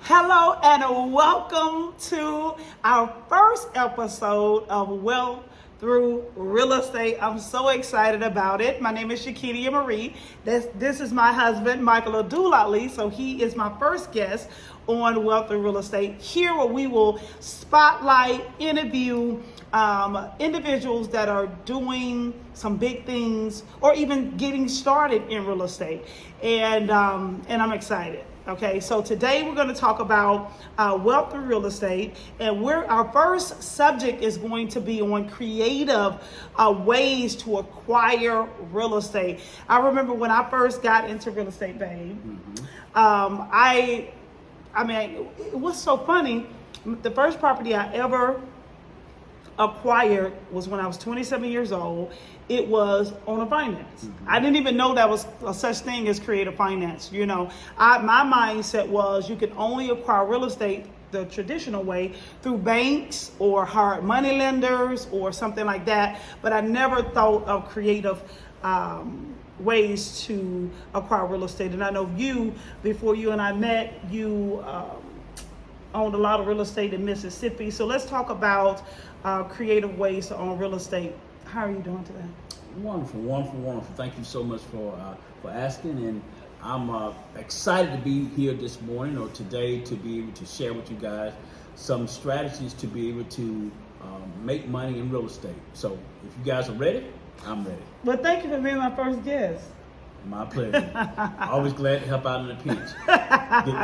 Hello and welcome to our first episode of Wealth Through Real Estate. I'm so excited about it. My name is Yakinea Marie. This is my husband, Michael Adulali. So he is my first guest on Wealth Through Real Estate. Here where we will spotlight, interview individuals that are doing some big things or even getting started in real estate. And I'm excited. Okay, so today we're going to talk about wealth through real estate, and our first subject is going to be on creative ways to acquire real estate. I remember when I first got into real estate, babe. I mean, it was so funny. The first property I ever acquired was when I was 27 years old. It was on a finance. I didn't even know that was a such thing as creative finance. You know, my mindset was you could only acquire real estate the traditional way through banks or hard money lenders or something like that. But I never thought of creative ways to acquire real estate. And I know before you and I met, you owned a lot of real estate in Mississippi. So let's talk about creative ways to own real estate. How are you doing today? Wonderful. Thank you so much for asking, and I'm excited to be here this morning or today to be able to share with you guys some strategies to be able to make money in real estate. So if you guys are ready, I'm ready. Well, thank you for being my first guest. My pleasure. Always glad to help out in a pinch.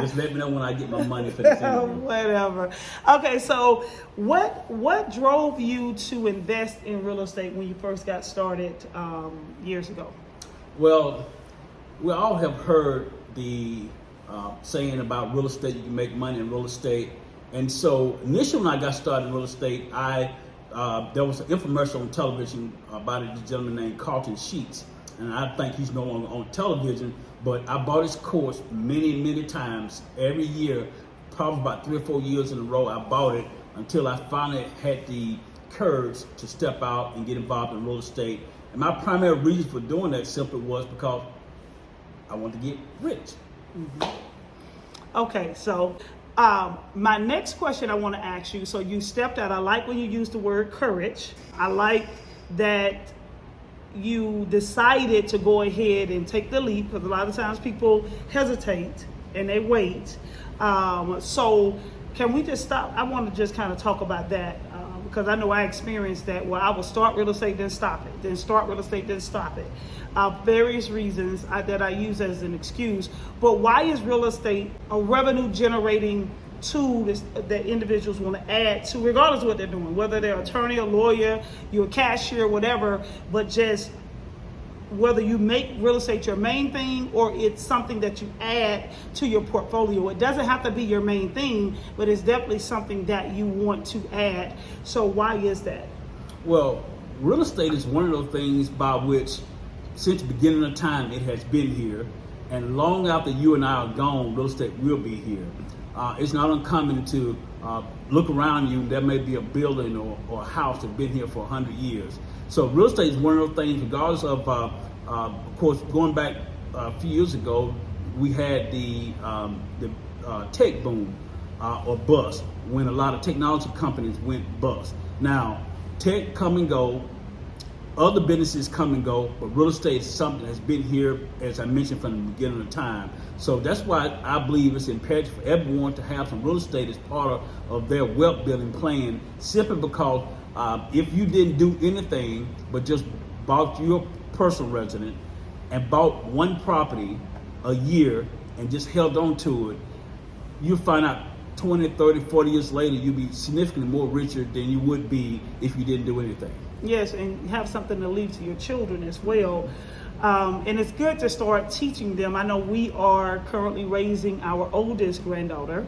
Just let me know when I get my money for this interview. Whatever. Okay, so what drove you to invest in real estate when you first got started years ago? Well, we all have heard the saying about real estate, you can make money in real estate. And so initially when I got started in real estate, there was an infomercial on television about a gentleman named Carlton Sheets. And I think he's no longer on television, but I bought his course many times every year, probably about 3 or 4 years in a row. I bought it until I finally had the courage to step out and get involved in real estate. And my primary reason for doing that simply was because I wanted to get rich. Okay, so my next question I want to ask you, so you stepped out. I like when you use the word courage. I like that you decided to go ahead and take the leap, because a lot of times people hesitate and they wait. So can we just stop? I want to just kind of talk about that because I know I experienced that where I would start real estate, then stop it, then start real estate, then stop it. Various reasons that I use as an excuse. But why is real estate a revenue generating tool that individuals want to add to, regardless of what they're doing, whether they're attorney, a lawyer, you're a cashier, whatever, but just whether you make real estate your main thing or it's something that you add to your portfolio. It doesn't have to be your main thing, but it's definitely something that you want to add. So why is that? Well, real estate is one of those things by which, since the beginning of time, it has been here. And long after you and I are gone, real estate will be here. It's not uncommon to look around you, there may be a building or a house that's been here for 100 years. So real estate is one of those things, regardless of course, going back a few years ago, we had the tech boom or bust, when a lot of technology companies went bust. Now, tech come and go, other businesses come and go, but real estate is something that's been here, as I mentioned, from the beginning of time. So that's why I believe it's imperative for everyone to have some real estate as part of their wealth building plan, simply because if you didn't do anything but just bought your personal residence and bought one property a year and just held on to it, you'll find out 20, 30, 40 years later, you'll be significantly more richer than you would be if you didn't do anything. Yes, and have something to leave to your children as well. And it's good to start teaching them. I know we are currently raising our oldest granddaughter,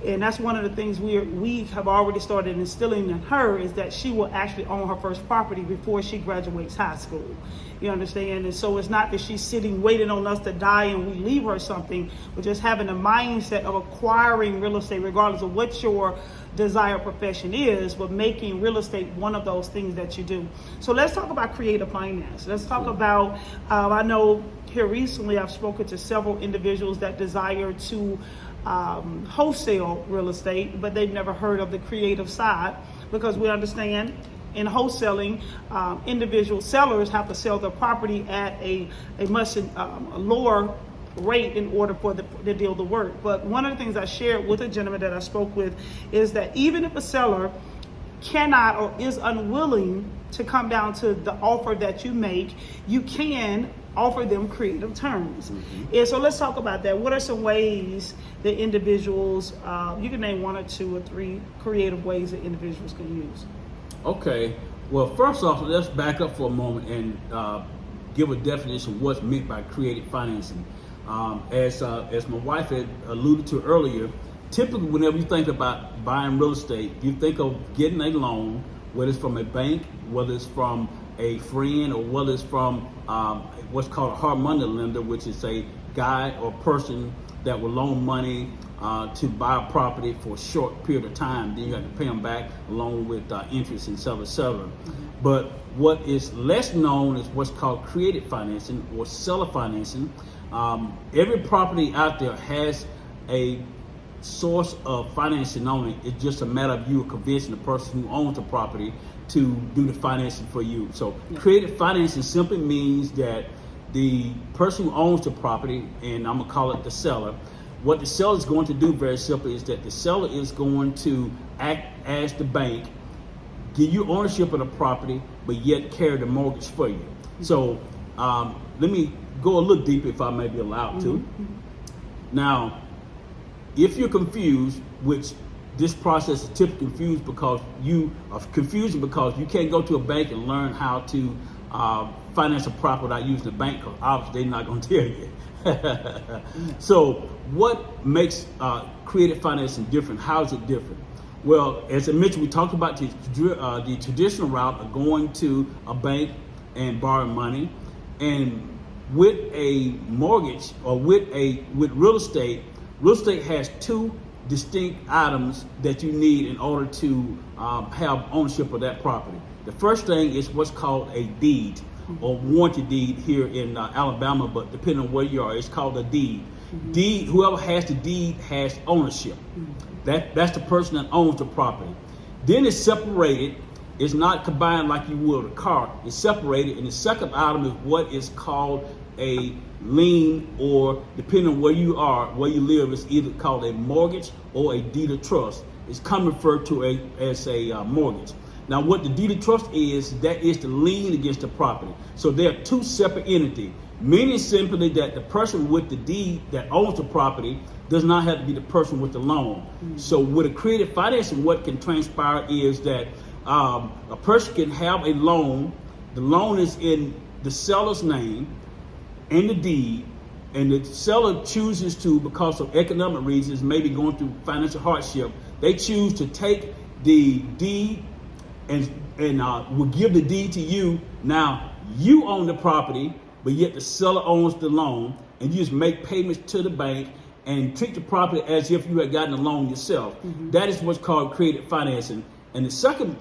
and that's one of the things we have already started instilling in her, is that she will actually own her first property before she graduates high school. You understand? And so it's not that she's sitting waiting on us to die and we leave her something, but just having a mindset of acquiring real estate, regardless of what your desired profession is, but making real estate one of those things that you do. So let's talk about creative finance. Let's talk about, I know here recently I've spoken to several individuals that desire to wholesale real estate, but they've never heard of the creative side, because we understand in wholesaling, individual sellers have to sell their property at a much lower rate in order for the deal to work. But one of the things I shared with a gentleman that I spoke with is that even if a seller cannot or is unwilling to come down to the offer that you make, you can offer them creative terms. And so let's talk about that. What are some ways that individuals, you can name 1 or 2 or 3 creative ways that individuals can use? Okay, well, first off, let's back up for a moment and give a definition of what's meant by creative financing. As my wife had alluded to earlier, typically whenever you think about buying real estate, you think of getting a loan, whether it's from a bank, whether it's from a friend, or whether it's from what's called a hard money lender, which is a guy or person that will loan money to buy a property for a short period of time. Then you have to pay them back along with interest and et cetera. But what is less known is what's called creative financing or seller financing. Every property out there has a source of financing on it. It's just a matter of you convincing the person who owns the property to do the financing for you. So creative financing simply means that the person who owns the property, and I'm gonna call it the seller, what the seller is going to do very simply is that the seller is going to act as the bank, give you ownership of the property, but yet carry the mortgage for you. So let me go a little deeper if I may be allowed to. Now, if you're confused, which this process is typically confusing because you can't go to a bank and learn how to finance a property without using the bank, because obviously they're not going to tell you. So what makes creative financing different? How is it different? Well, as I mentioned, we talked about the traditional route of going to a bank and borrowing money. And with a mortgage or with real estate has 2 distinct items that you need in order to have ownership of that property. The first thing is what's called a deed or warranty deed here in Alabama, but depending on where you are, it's called a deed. Deed, whoever has the deed has ownership. That's the person that owns the property. Then it's separated. It's not combined like you would a car. It's separated, and the second item is what is called a lien, or depending on where you are, where you live, it's either called a mortgage or a deed of trust. It's commonly referred to as a mortgage. Now, what the deed of trust is, that is the lien against the property. So they are 2 separate entities, meaning simply that the person with the deed that owns the property does not have to be the person with the loan. So with a creative financing, what can transpire is that a person can have a loan. The loan is in the seller's name and the deed, and the seller chooses to, because of economic reasons, maybe going through financial hardship, they choose to take the deed and will give the deed to you. Now you own the property, but yet the seller owns the loan, and you just make payments to the bank and treat the property as if you had gotten a loan yourself. That is what's called creative financing. And the second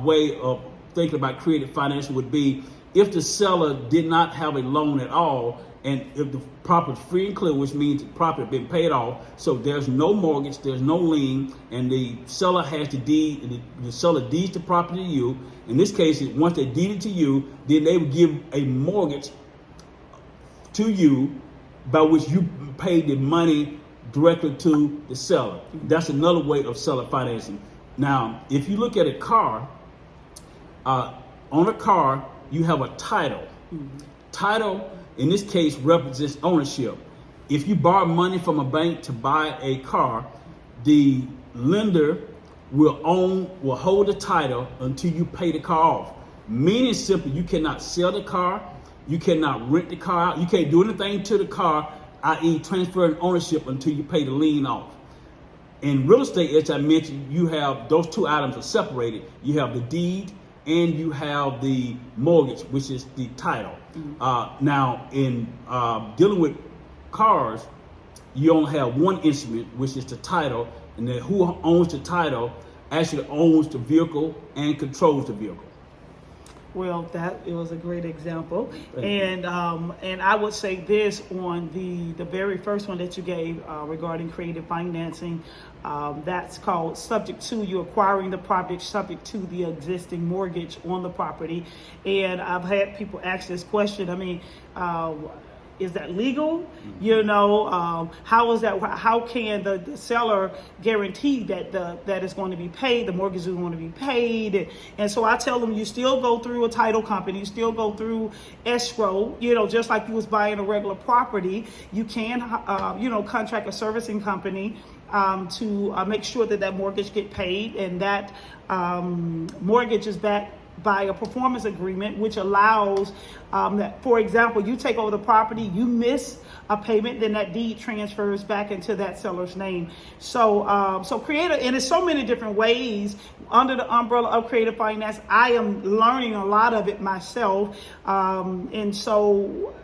way of thinking about creative financing would be if the seller did not have a loan at all, and if the property is free and clear, which means the property has been paid off, so there's no mortgage, there's no lien, and the seller has the deed, and the seller deeds the property to you. In this case, once they deed it to you, then they would give a mortgage to you by which you pay the money directly to the seller. That's another way of seller financing. Now, if you look at a car, on a car, you have a title. Title, in this case, represents ownership. If you borrow money from a bank to buy a car, the lender will hold the title until you pay the car off. Meaning simply, you cannot sell the car, you cannot rent the car out, you can't do anything to the car, i.e. transferring ownership until you pay the lien off. In real estate, as I mentioned, you have those 2 items are separated. You have the deed and you have the mortgage, which is the title. Now, in dealing with cars, you only have one instrument, which is the title, and then who owns the title actually owns the vehicle and controls the vehicle. Well, it was a great example, Thank and I would say this on the very first one that you gave regarding creative financing. That's called subject to you acquiring the property, subject to the existing mortgage on the property. And I've had people ask this question. I mean, is that legal? You know, how is that? How can the seller guarantee that that is going to be paid? The mortgage is going to be paid, and so I tell them you still go through a title company, you still go through escrow. You know, just like you was buying a regular property, you can contract a servicing company to make sure that that mortgage get paid, and that mortgage is backed by a performance agreement, which allows that, for example, you take over the property, you miss a payment, then that deed transfers back into that seller's name. So, and there's so many different ways under the umbrella of creative finance. I am learning a lot of it myself, and so,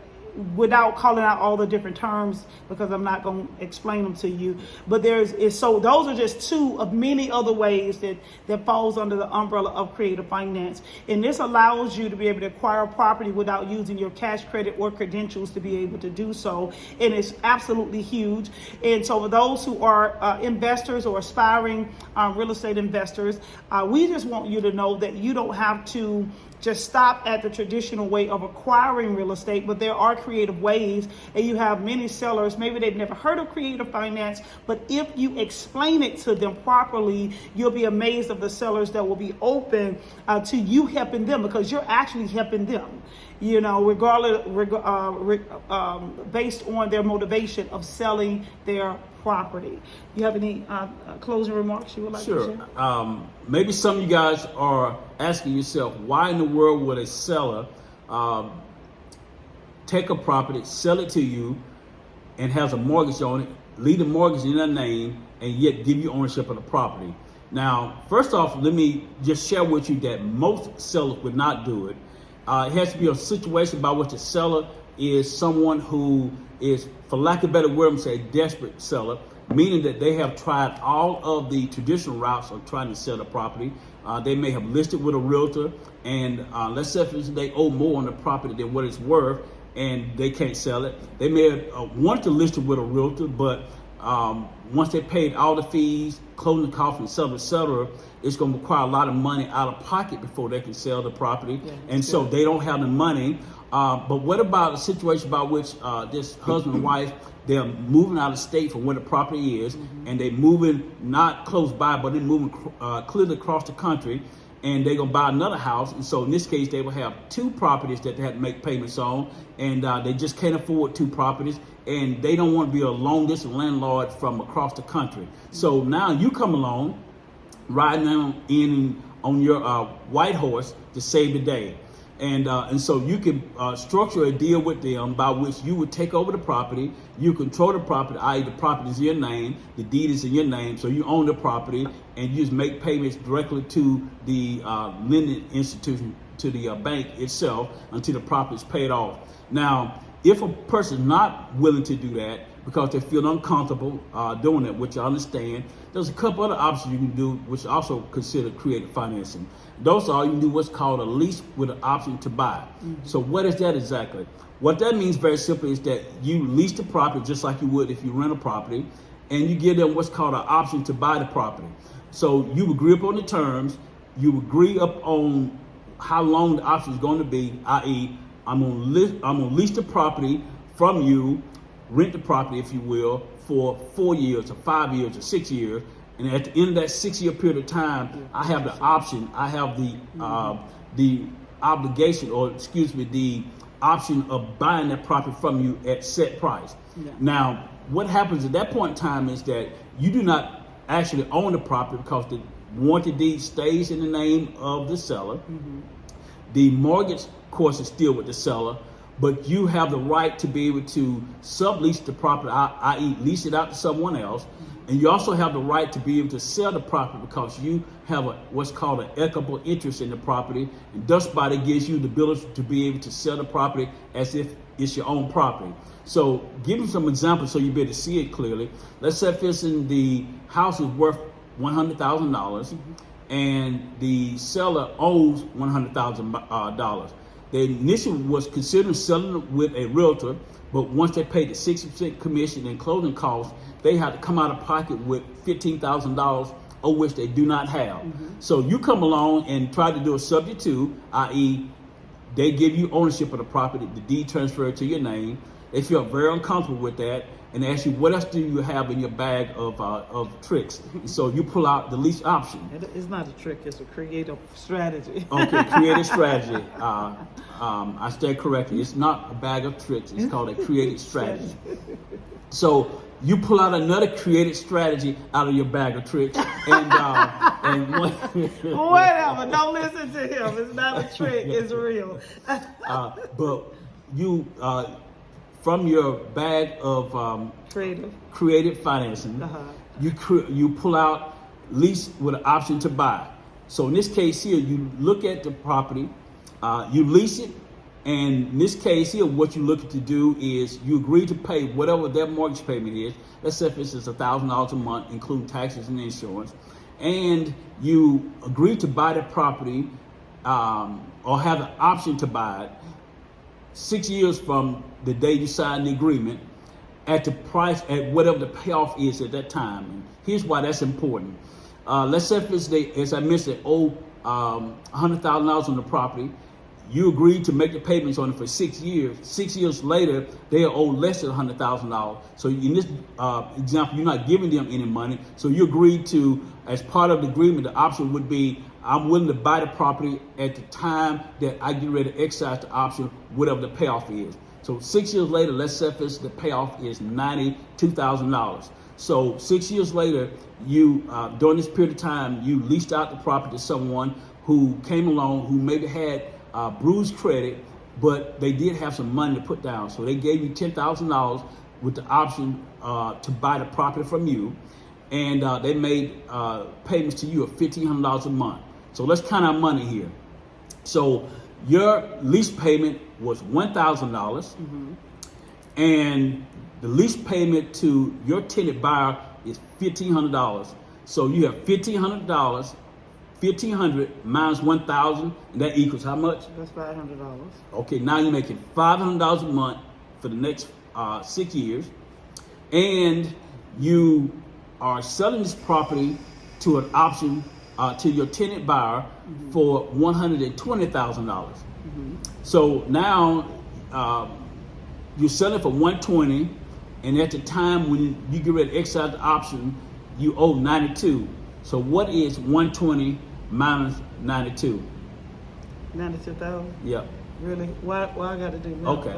without calling out all the different terms, because I'm not going to explain them to you, but so those are just two of many other ways that falls under the umbrella of creative finance. And this allows you to be able to acquire property without using your cash credit or credentials to be able to do so. And it's absolutely huge. And so for those who are investors or aspiring real estate investors, we just want you to know that you don't have to just stop at the traditional way of acquiring real estate, but there are creative ways, and you have many sellers, maybe they've never heard of creative finance, but if you explain it to them properly, you'll be amazed of the sellers that will be open to you helping them, because you're actually helping them, you know, based on their motivation of selling their property. You have any closing remarks you would like to share? Maybe some of you guys are asking yourself, why in the world would a seller take a property, sell it to you, and has a mortgage on it, leave the mortgage in their name, and yet give you ownership of the property? Now, first off, let me just share with you that most sellers would not do it. It has to be a situation by which the seller is someone who is, for lack of a better word, I'm saying a desperate seller, meaning that they have tried all of the traditional routes of trying to sell the property. They may have listed with a realtor, and let's say they owe more on the property than what it's worth, and they can't sell it. They may have wanted to list it with a realtor, but once they paid all the fees, closing costs, et cetera, it's going to require a lot of money out of pocket before they can sell the property. Yeah, and so they don't have the money. But what about a situation by which this husband and wife, they're moving out of state from where the property is, and they're moving not close by, but they're moving clearly across the country, and they're going to buy another house. And so in this case, they will have two properties that they have to make payments on, and they just can't afford two properties, and they don't want to be a long distance landlord from across the country. So now you come along, riding in on your white horse to save the day. And so you can structure a deal with them by which you would take over the property, you control the property, i.e. the property is in your name, the deed is in your name, so you own the property, and you just make payments directly to the lending institution, to the bank itself, until the property is paid off. Now, if a person is not willing to do that because they feel uncomfortable doing it, which I understand, there's a couple other options you can do, which also consider creative financing. Those are, you can do what's called a lease with an option to buy. So what is that exactly? What that means very simply is that you lease the property just like you would if you rent a property, and you give them what's called an option to buy the property. So you agree upon the terms, you agree up on how long the option is going to be, i.e. I'm gonna lease the property from you, rent the property, if you will, for 4 years or 5 years or 6 years. And at the end of that 6-year period of time, I have the option, I have the obligation, or excuse me, the option of buying that property from you at set price. Yeah. Now, what happens at that point in time is that you do not actually own the property because the warranty deed stays in the name of the seller. The mortgage, of course, is still with the seller, but you have the right to be able to sublease the property, i.e. lease it out to someone else. And you also have the right to be able to sell the property because you have what's called an equitable interest in the property, and thus by that gives you the ability to be able to sell the property as if it's your own property. So give them some examples so you be able to see it clearly. Let's say, for instance, the house is worth $100,000, and the seller owes $100,000. They initially was considering selling it with a realtor, but once they paid the 60% commission and closing costs, they had to come out of pocket with $15,000, of which they do not have. So you come along and try to do a subject to, i.e., they give you ownership of the property, the deed transferred to your name. They feel very uncomfortable with that, and they ask you, what else do you have in your bag of tricks? So you pull out the lease option. It's not a trick, it's a creative strategy. Okay, creative strategy. I stand corrected. It's not a bag of tricks. It's called a creative strategy. So you pull out another creative strategy out of your bag of tricks, and Whatever, don't listen to him. It's not a trick, it's real. but you, from your bag of creative financing, you pull out lease with an option to buy. So in this case here, you look at the property, you lease it, and in this case here, what you're looking to do is you agree to pay whatever their mortgage payment is. Let's say if it's $1,000 a month, including taxes and insurance, and you agree to buy the property or have the option to buy it 6 years from the day you sign the agreement at the price, at whatever the payoff is at that time. And here's why that's important. Let's say if it's as I mentioned, owe $100,000 on the property. You agreed to make the payments on it for 6 years. 6 years later, they owe less than $100,000. So in this example, you're not giving them any money. So you agreed to, as part of the agreement, the option would be, I'm willing to buy the property at the time that I get ready to exercise the option, whatever the payoff is. So 6 years later, let's say if the payoff is $92,000. So 6 years later, you during this period of time, you leased out the property to someone who came along, who maybe had bruised credit, but they did have some money to put down. So they gave you $10,000 with the option to buy the property from you, and they made payments to you of $1,500 a month. So let's count our money here. So your lease payment was $1,000, and the lease payment to your tenant buyer is $1,500. So you have $1,500. 1,500 minus 1,000, and that equals how much? That's $500. Okay, now you're making $500 a month for the next 6 years, and you are selling this property to an option to your tenant buyer for $120,000. So now you're selling for $120,000, and at the time when you get ready to exercise the option, you owe $92,000. So what is $120,000 minus $92,000? $92,000? Yep. Really? Why I got to do that? Okay.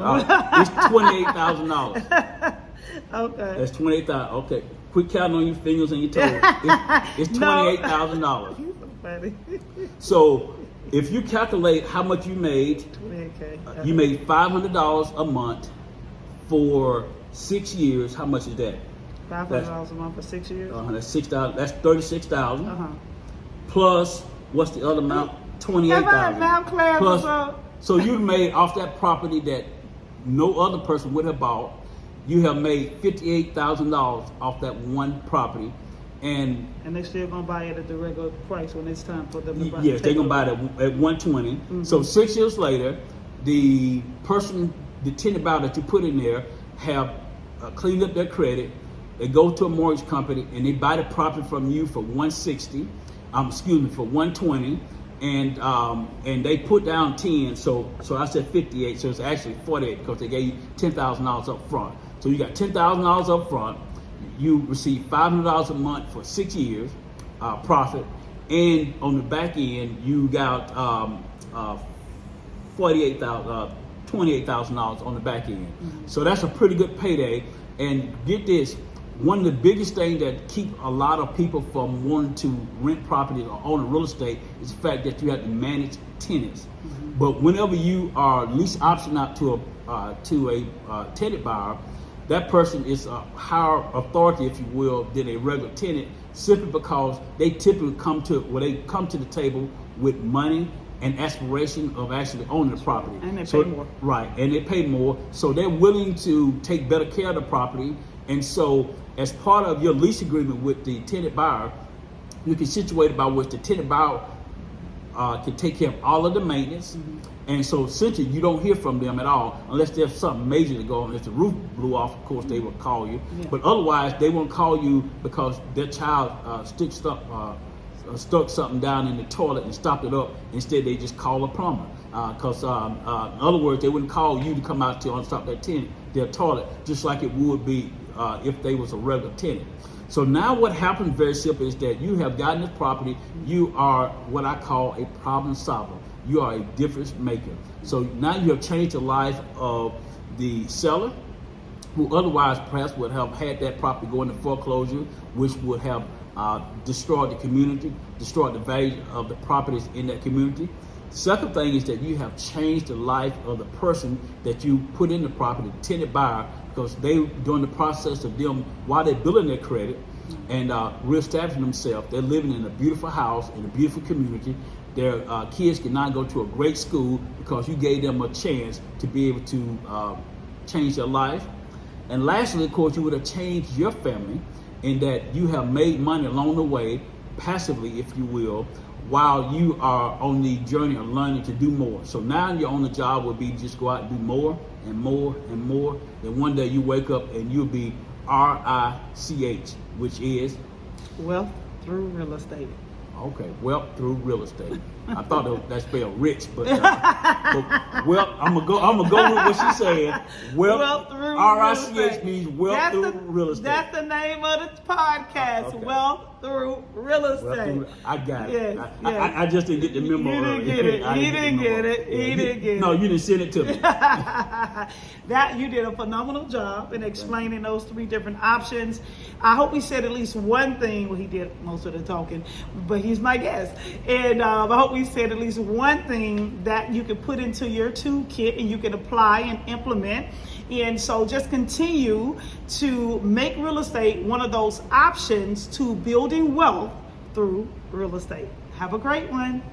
It's $28,000. Okay. That's $28,000. Okay. Quit counting on your fingers and your toes. It's $28,000. You're so funny. So if you calculate how much you made, $28K. you made $500 a month for 6 years. How much is that? $500 a month for 6 years? That's $6,000. That's $36,000. Uh-huh. Plus, what's the other amount? $28,000. Now class Plus, so you made off that property that no other person would have bought. You have made $58,000 off that one property, and they still gonna buy it at the regular price when it's time for them to buy. Yes, they're gonna buy it at $120,000. So 6 years later, the tenant buyer that you put in there have cleaned up their credit. They go to a mortgage company and they buy the property from you for for $120,000, and they put down 10. So I said 58. So it's actually 48 because they gave you $10,000 up front. So you got $10,000 up front. You receive $500 a month for 6 years profit, and on the back end you got $28,000 on the back end. So that's a pretty good payday. And get this. One of the biggest things that keep a lot of people from wanting to rent properties or own real estate is the fact that you have to manage tenants. But whenever you are lease option out to a tenant buyer, that person is a higher authority, if you will, than a regular tenant, simply because they typically come to the table with money and aspiration of actually owning the property. And they pay more. Right, and they pay more. So they're willing to take better care of the property. And so as part of your lease agreement with the tenant buyer, You can situate it by which the tenant buyer can take care of all of the maintenance. And so essentially you don't hear from them at all unless there's something major to go on. If the roof blew off, of course they will call you. Yeah. But otherwise they won't call you because their child stuck something down in the toilet and stopped it up. Instead they just call a plumber. Because in other words, they wouldn't call you to come out to unstop their toilet, just like it would be if they was a regular tenant. So now what happens very simple is that you have gotten this property, you are what I call a problem solver. You are a difference maker. So now you have changed the life of the seller, who otherwise perhaps would have had that property go into foreclosure, which would have destroyed the community, destroyed the value of the properties in that community. Second thing is that you have changed the life of the person that you put in the property, the tenant buyer, because they, during the process of them, while they're building their credit and reestablishing themselves, they're living in a beautiful house, in a beautiful community. Their kids can now go to a great school because you gave them a chance to be able to change their life. And lastly, of course, you would have changed your family in that you have made money along the way, passively, if you will, while you are on the journey of learning to do more. So now your only job will be just go out and do more and more and more. Then one day you wake up and you'll be RICH, which is Wealth through real estate. okay, wealth through real estate. I thought that spelled rich, but well, I'm gonna go with what she said. Wealth through RICH means wealth through real estate. That's the name of the podcast. Okay. Wealth through real estate. I got it. Yes, I just didn't get the memo. You didn't get it. He didn't get it. He didn't get it. No, you didn't send it to me. That you did a phenomenal job in explaining those three different options. I hope he said at least one thing. Well, he did most of the talking, but he's my guest. And I hope we said at least one thing that you can put into your toolkit and you can apply and implement. And so just continue to make real estate one of those options to building wealth through real estate. Have a great one.